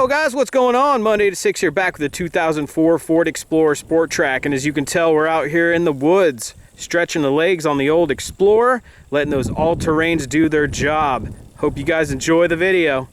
Yo guys, what's going on? Monday86 here, back with the 2004 Ford Explorer Sport Trac, and as you can tell, we're out here in the woods, stretching the legs on the old Explorer, letting those all-terrains do their job. Hope you guys enjoy the video.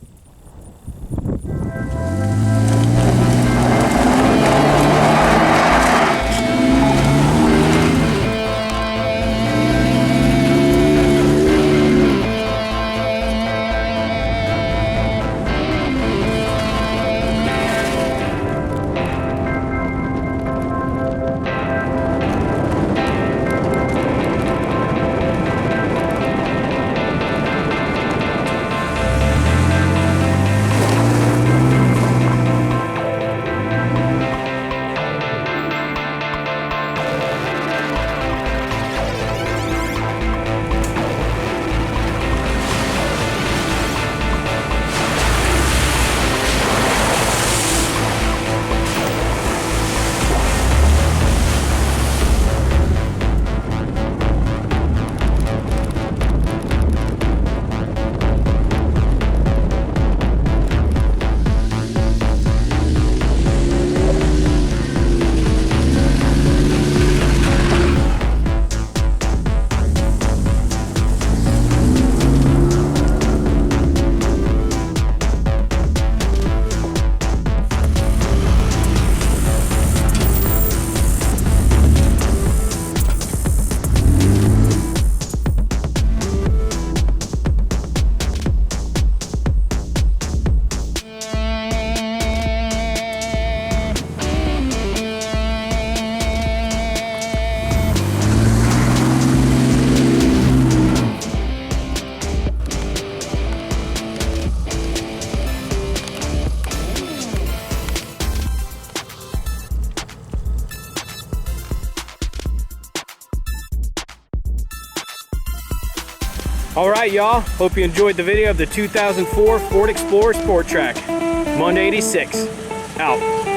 Alright y'all, hope you enjoyed the video of the 2004 Ford Explorer Sport Trac. Monday86, out.